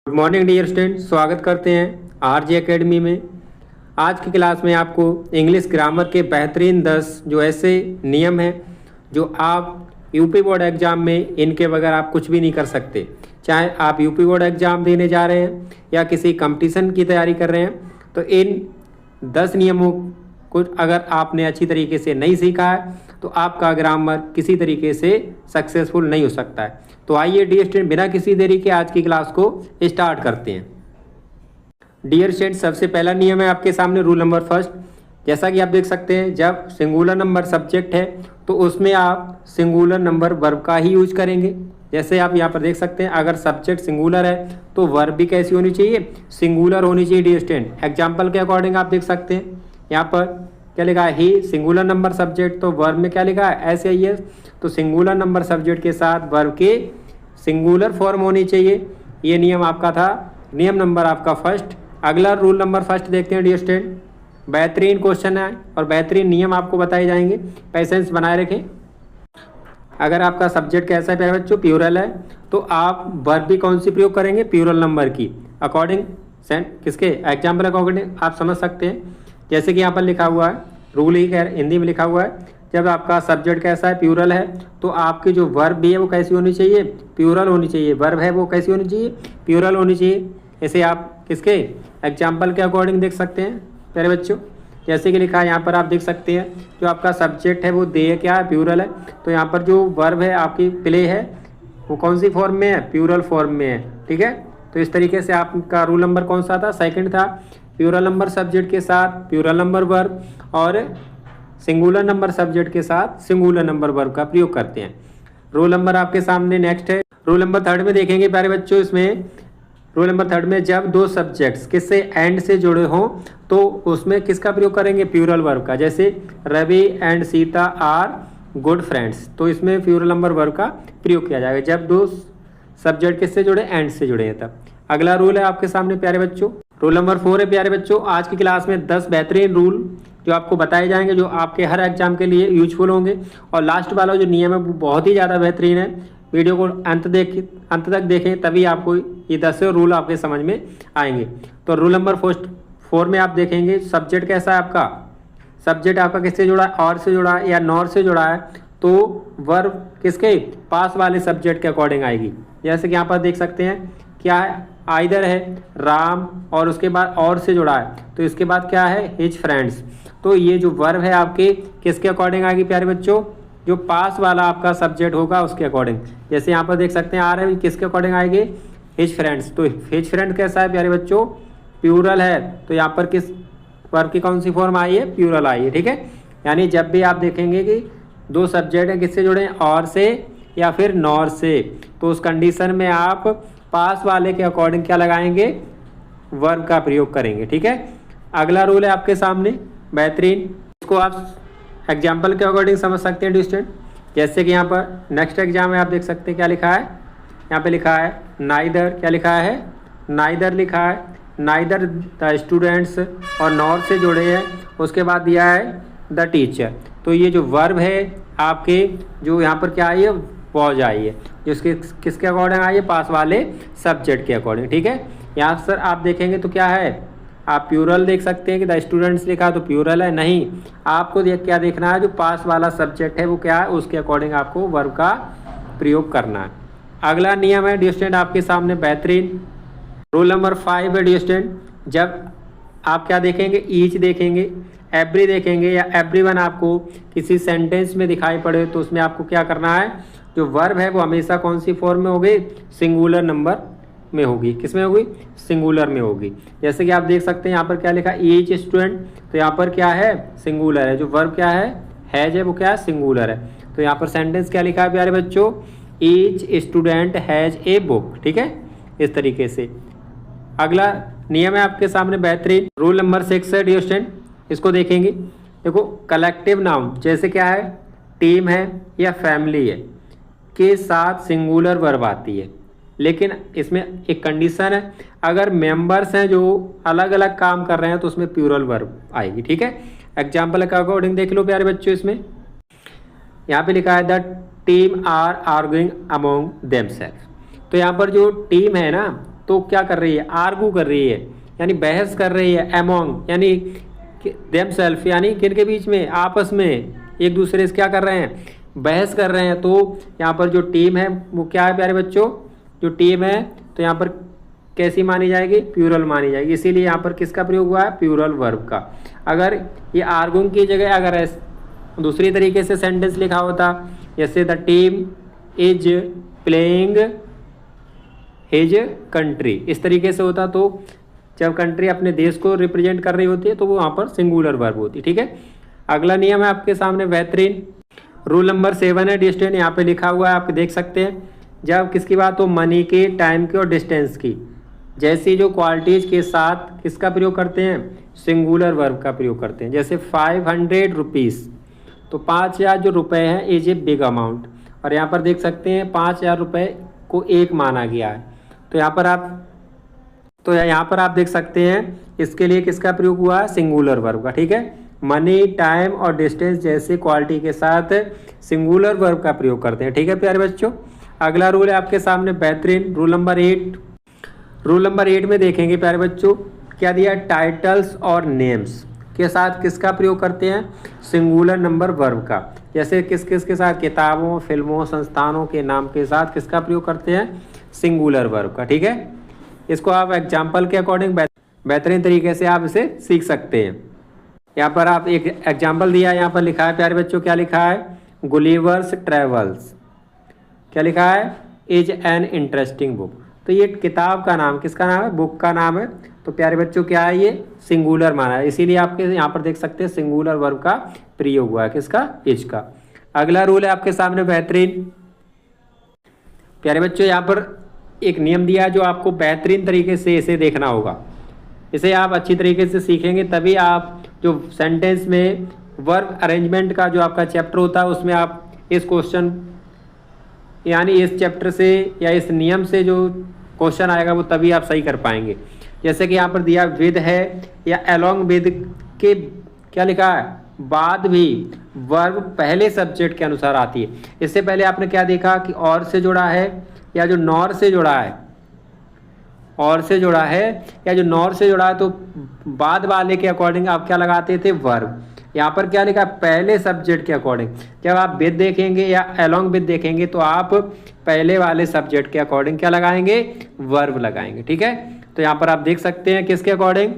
Good morning dear student, स्वागत करते हैं आरजे एकेडमी में। आज की क्लास में आपको इंग्लिश ग्रामर के बेहतरीन 10 जो ऐसे नियम हैं जो आप यूपी बोर्ड एग्ज़ाम में इनके बगैर आप कुछ भी नहीं कर सकते। चाहे आप यूपी बोर्ड एग्ज़ाम देने जा रहे हैं या किसी कंपटीशन की तैयारी कर रहे हैं, तो इन 10 नियमों को अगर आपने अच्छी तरीके से नहीं सीखा है तो आपका ग्रामर किसी तरीके से सक्सेसफुल नहीं हो सकता है। तो आइए डियर स्टूडेंट, बिना किसी देरी के आज की क्लास को स्टार्ट करते हैं। डियर स्टूडेंट, सबसे पहला नियम है आपके सामने रूल नंबर फर्स्ट। जैसा कि आप देख सकते हैं, जब सिंगुलर नंबर सब्जेक्ट है तो उसमें आप सिंगुलर नंबर वर्ब का ही यूज करेंगे। जैसे आप यहाँ पर देख सकते हैं, अगर सब्जेक्ट सिंगुलर है तो वर्ब भी कैसी होनी चाहिए, सिंगुलर होनी चाहिए। डियर स्टूडेंट, एग्जाम्पल के अकॉर्डिंग आप देख सकते हैं, यहाँ पर क्या लिखा है, ही सिंगुलर नंबर सब्जेक्ट, तो वर्ब में क्या लिखा है, SAES। तो सिंगुलर नंबर सब्जेक्ट के साथ वर्ब के सिंगुलर फॉर्म होनी चाहिए। ये नियम आपका था, नियम नंबर आपका फर्स्ट। अगला रूल नंबर फर्स्ट देखते हैं डियर स्टूडेंट। बेहतरीन क्वेश्चन है और बेहतरीन नियम आपको बताए जाएंगे, पैसेंस बनाए रखें। अगर आपका सब्जेक्ट कैसा है प्यारे बच्चों, प्यूरल है, तो आप वर्ब भी कौन सी प्रयोग करेंगे, प्यूरल नंबर की अकॉर्डिंग किसके एग्जाम्पल अकॉर्डिंग आप समझ सकते हैं। जैसे कि यहाँ पर लिखा हुआ है, रूल ही हिंदी में लिखा हुआ है, जब आपका सब्जेक्ट कैसा है, प्यूरल है, तो आपकी जो वर्ब भी है वो कैसी होनी चाहिए, प्यूरल होनी चाहिए। वर्ब है वो कैसी होनी चाहिए, प्यूरल होनी चाहिए। ऐसे आप किसके एग्जाम्पल के अकॉर्डिंग देख सकते हैं प्यारे बच्चों। जैसे कि लिखा है यहाँ पर आप देख सकते हैं, जो आपका सब्जेक्ट है वो दे क्या है, प्यूरल है, तो यहाँ पर जो वर्ब है आपकी प्ले है वो कौन सी फॉर्म में है, प्यूरल फॉर्म में है। ठीक है, तो इस तरीके से आपका रूल नंबर कौन सा था, सेकंड था। प्यूरल नंबर सब्जेक्ट के साथ प्यूरल नंबर वर्ब और सिंगुलर नंबर सब्जेक्ट के साथ सिंगुलर नंबर वर्ब का प्रयोग करते हैं। रोल नंबर आपके सामने नेक्स्ट है, रोल नंबर थर्ड में देखेंगे प्यारे बच्चों। इसमें रोल नंबर थर्ड में जब दो सब्जेक्ट्स किससे एंड से जुड़े हों तो उसमें किसका प्रयोग करेंगे, प्यूरल वर्ब का। जैसे Ravi and Sita are good friends, तो इसमें प्यूरल नंबर वर्ब का प्रयोग किया जाएगा जब दो सब्जेक्ट किससे जुड़े, एंड से जुड़े हैं तब। अगला रूल है आपके सामने प्यारे बच्चों, रूल नंबर 4 है प्यारे बच्चों। आज की क्लास में 10 बेहतरीन रूल जो आपको बताए जाएंगे, जो आपके हर एग्जाम के लिए यूजफुल होंगे। और लास्ट वाला जो नियम है वो बहुत ही ज़्यादा बेहतरीन है। वीडियो को अंत तक देखें, तभी आपको ये 10 रूल आपके समझ में आएंगे। तो रूल नंबर 4 में आप देखेंगे, सब्जेक्ट कैसा है आपका, सब्जेक्ट आपका किससे जुड़ा है, और से जुड़ा है या नॉर से जुड़ा है, तो वर्ब किसके पास वाले सब्जेक्ट के अकॉर्डिंग आएगी। जैसे कि यहाँ पर देख सकते हैं, क्या है, आइदर है राम और उसके बाद और से जुड़ा है, तो इसके बाद क्या है, हिज फ्रेंड्स। तो ये जो वर्ब है आपके किसके अकॉर्डिंग आएगी प्यारे बच्चों, जो पास वाला आपका सब्जेक्ट होगा उसके अकॉर्डिंग। जैसे यहाँ पर देख सकते हैं, आ रहे हैं किसके अकॉर्डिंग आएंगे, हिज फ्रेंड्स। तो हिज फ्रेंड कैसा है प्यारे बच्चों, प्यूरल है, तो यहाँ पर किस वर्ब की कौन सी फॉर्म आई है, प्यूरल आई है। ठीक है, यानी जब भी आप देखेंगे कि दो सब्जेक्ट हैं किससे जुड़े हैं, और से या फिर नॉर से, तो उस कंडीशन में आप पास वाले के अकॉर्डिंग क्या लगाएंगे, वर्ब का प्रयोग करेंगे। ठीक है, अगला रूल है आपके सामने बेहतरीन, इसको आप एग्जाम्पल के अकॉर्डिंग समझ सकते हैं स्टूडेंट। जैसे कि यहाँ पर नेक्स्ट एग्जाम में आप देख सकते हैं, क्या लिखा है, यहाँ पे लिखा है नाइदर, क्या लिखा है, नाइदर लिखा है, नाइदर द स्टूडेंट्स और नॉर से जुड़े हैं, उसके बाद दिया है द टीचर। तो ये जो वर्ब है आपके, जो यहाँ पर क्या आई है, पॉज आई है, जिसके किसके अकॉर्डिंग आई है, पास वाले सब्जेक्ट के अकॉर्डिंग। ठीक है, यहाँ सर आप देखेंगे तो क्या है, आप प्यूरल देख सकते हैं कि द स्टूडेंट्स लिखा है तो प्यूरल है, नहीं, आपको क्या देखना है, जो पास वाला सब्जेक्ट है वो क्या है, उसके अकॉर्डिंग आपको वर्ब का प्रयोग करना है। अगला नियम है डियर स्टूडेंट आपके सामने बेहतरीन, रूल नंबर 5 है डियर स्टूडेंट। जब आप क्या देखेंगे, ईच देखेंगे, एवरी देखेंगे या एवरीवन आपको किसी सेंटेंस में दिखाई पड़े, तो उसमें आपको क्या करना है, जो वर्ब है वो हमेशा कौन सी फॉर्म में होगी, सिंगुलर नंबर में होगी। किस में होगी, सिंगुलर में होगी। जैसे कि आप देख सकते हैं यहाँ पर क्या लिखा, ईच स्टूडेंट, तो यहाँ पर क्या है, सिंगुलर है, जो वर्ब क्या है, हैज है, वो क्या है, सिंगुलर है। तो यहाँ पर सेंटेंस क्या लिखा है प्यारे बच्चों, each student has a book. ठीक है, इस तरीके से। अगला नियम है आपके सामने बेहतरीन, रूल नंबर 6 है डियर स्टूडेंट, इसको देखेंगे। देखो, कलेक्टिव नाउन जैसे क्या है, टीम है या फैमिली है, के साथ सिंगुलर वर्ब आती है, लेकिन इसमें एक कंडीशन है, अगर मेंबर्स हैं जो अलग अलग काम कर रहे हैं तो उसमें प्यूरल वर्ब आएगी। ठीक है, एग्जाम्पल के अकॉर्डिंग देख लो प्यारे बच्चों। इसमें यहाँ पे लिखा है the team are arguing among themselves, तो यहाँ पर जो टीम है ना, तो क्या कर रही है, आर्गू कर रही है, यानी बहस कर रही है। एमोंग यानी देमसेल्फ, यानी किनके बीच में, आपस में एक दूसरे से क्या कर रहे हैं, बहस कर रहे हैं। तो यहाँ पर जो टीम है वो क्या है प्यारे बच्चों, जो टीम है तो यहाँ पर कैसी मानी जाएगी, प्लूरल मानी जाएगी। इसीलिए यहाँ पर किसका प्रयोग हुआ है, प्लूरल वर्ब का। अगर ये आर्गुइंग की जगह अगर दूसरी तरीके से सेंटेंस लिखा होता, जैसे the team is playing his country, इस तरीके से होता, तो जब कंट्री अपने देश को रिप्रेजेंट कर रही होती है तो वो वहाँ पर सिंगुलर वर्ब होती है। ठीक है, अगला नियम है आपके सामने बेहतरीन। रूल नंबर 7 है डिस्टेंस, यहाँ पे लिखा हुआ है, आप देख सकते हैं। जब किसकी बात हो, मनी की, टाइम की और डिस्टेंस की जैसी जो क्वालिटीज के साथ किसका प्रयोग करते हैं, सिंगुलर वर्ब का प्रयोग करते हैं। जैसे 500 रुपीज़, तो 5000 जो रुपए हैं इज ए बिग अमाउंट, और यहाँ पर देख सकते हैं 5000 रुपये को एक माना गया है। तो यहाँ पर आप देख सकते हैं इसके लिए किसका प्रयोग हुआ है, सिंगुलर वर्ब का। ठीक है, मनी, टाइम और डिस्टेंस जैसे क्वालिटी के साथ सिंगुलर वर्ब का प्रयोग करते हैं। ठीक है प्यारे बच्चों, अगला रूल है आपके सामने बेहतरीन, रूल नंबर 8। रूल नंबर 8 में देखेंगे प्यारे बच्चों क्या दिया, टाइटल्स और नेम्स के साथ किसका प्रयोग करते हैं, सिंगुलर नंबर वर्ब का। जैसे किस किस के साथ, किताबों, फिल्मों, संस्थानों के नाम के साथ किसका प्रयोग करते हैं, सिंगुलर वर्ब का। ठीक है, इसको आप एग्जाम्पल के अकॉर्डिंग बेहतरीन तरीके से आप इसे सीख सकते हैं। यहाँ पर आप एक एग्जाम्पल दिया है, यहाँ पर लिखा है प्यारे बच्चों, क्या लिखा है, गुलिवर्स ट्रेवल्स, क्या लिखा है, इज एन इंटरेस्टिंग बुक। तो ये किताब का नाम किसका नाम है, बुक का नाम है। तो प्यारे बच्चों क्या है, ये सिंगुलर माना है, इसीलिए आपके यहाँ पर देख सकते हैं सिंगुलर वर्ब का प्रयोग हुआ है, किसका, इज का। अगला रूल है आपके सामने बेहतरीन। प्यारे बच्चों यहाँ पर एक नियम दिया है जो आपको बेहतरीन तरीके से इसे देखना होगा। इसे आप अच्छी तरीके से सीखेंगे तभी आप जो सेंटेंस में वर्ब अरेंजमेंट का जो आपका चैप्टर होता है उसमें आप इस क्वेश्चन यानी इस चैप्टर से या इस नियम से जो क्वेश्चन आएगा वो तभी आप सही कर पाएंगे। जैसे कि यहाँ पर दिया विद है या अलोंग विद के क्या लिखा है, बाद भी वर्ब पहले सब्जेक्ट के अनुसार आती है। इससे पहले आपने क्या देखा कि और से जुड़ा है या जो नॉर से जुड़ा है, और से जुड़ा है या जो नॉर से जुड़ा है, तो बाद वाले के अकॉर्डिंग आप क्या लगाते थे, वर्ब। यहाँ पर क्या लिखा, पहले सब्जेक्ट के अकॉर्डिंग। जब आप विद देखेंगे या अलोंग विद देखेंगे तो आप पहले वाले सब्जेक्ट के अकॉर्डिंग क्या लगाएंगे, वर्ब लगाएंगे। ठीक है, तो यहाँ पर आप देख सकते हैं किसके अकॉर्डिंग,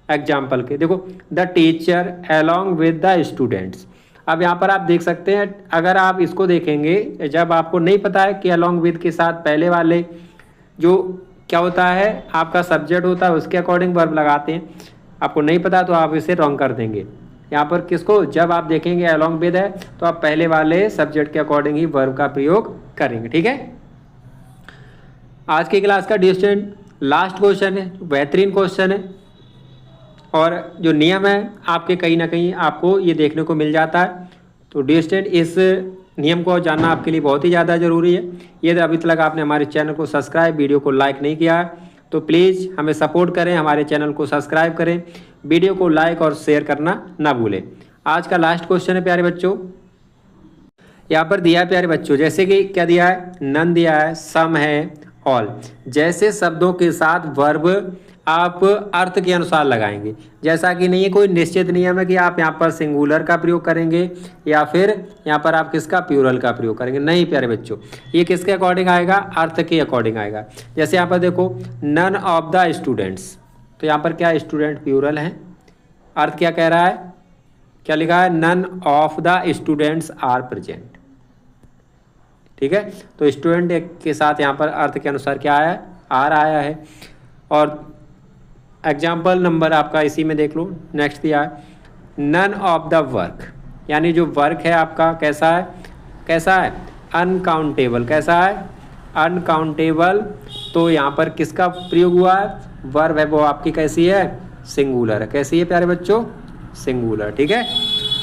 एग्जाम्पल के। देखो, the teacher along with the students. अब यहाँ पर आप देख सकते हैं, अगर आप इसको देखेंगे, जब आपको नहीं पता है कि अलोंग विद के साथ पहले वाले जो क्या होता है आपका सब्जेक्ट होता है उसके अकॉर्डिंग वर्ब लगाते हैं, आपको नहीं पता तो आप इसे रॉन्ग कर देंगे। यहाँ पर किसको, जब आप देखेंगे अलोंग विद है तो आप पहले वाले सब्जेक्ट के अकॉर्डिंग ही वर्ब का प्रयोग करेंगे। ठीक है, आज की क्लास का डिस्टेंट लास्ट क्वेश्चन है, बेहतरीन क्वेश्चन है, और जो नियम है आपके कहीं ना कहीं आपको ये देखने को मिल जाता है। तो डिस्टेंट इस नियम को जानना आपके लिए बहुत ही ज़्यादा ज़रूरी है। यदि अभी तक आपने हमारे चैनल को सब्सक्राइब, वीडियो को लाइक नहीं किया है तो प्लीज़ हमें सपोर्ट करें, हमारे चैनल को सब्सक्राइब करें, वीडियो को लाइक और शेयर करना ना भूलें। आज का लास्ट क्वेश्चन है प्यारे बच्चों, यहाँ पर दिया है प्यारे बच्चों, जैसे कि क्या दिया है, नन दिया है, सम है, ऑल जैसे शब्दों के साथ वर्ब आप अर्थ के अनुसार लगाएंगे। जैसा कि नहीं है कोई निश्चित नियम है कि आप यहाँ पर सिंगुलर का प्रयोग करेंगे या फिर यहाँ पर आप किसका, प्लूरल का प्रयोग करेंगे। नहीं प्यारे बच्चों, ये किसके अकॉर्डिंग आएगा, अर्थ के अकॉर्डिंग आएगा। जैसे यहाँ पर देखो, नन ऑफ द स्टूडेंट्स, तो यहाँ पर क्या, स्टूडेंट प्लूरल है, अर्थ क्या कह रहा है, क्या लिखा है, none of the students are present. ठीक है, तो स्टूडेंट के साथ यहाँ पर अर्थ के अनुसार क्या आया, आर आया है। और एग्जाम्पल नंबर आपका इसी में देख लो, नेक्स्ट दिया है, नन ऑफ द वर्क, यानी जो वर्क है आपका कैसा है, कैसा है, अनकाउंटेबल, कैसा है, अनकाउंटेबल। तो यहाँ पर किसका प्रयोग हुआ है, वर्ब है वो आपकी कैसी है, सिंगुलर है। कैसी है प्यारे बच्चों, सिंगुलर। ठीक है,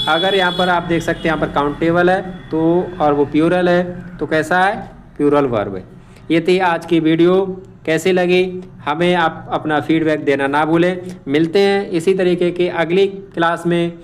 अगर यहाँ पर आप देख सकते हैं यहाँ पर काउंटेबल है तो और वो प्लूरल है तो कैसा है, प्लूरल वर्ब है। ये थी आज की वीडियो, कैसी लगी हमें आप अपना फीडबैक देना ना भूलें। मिलते हैं इसी तरीके की अगली क्लास में।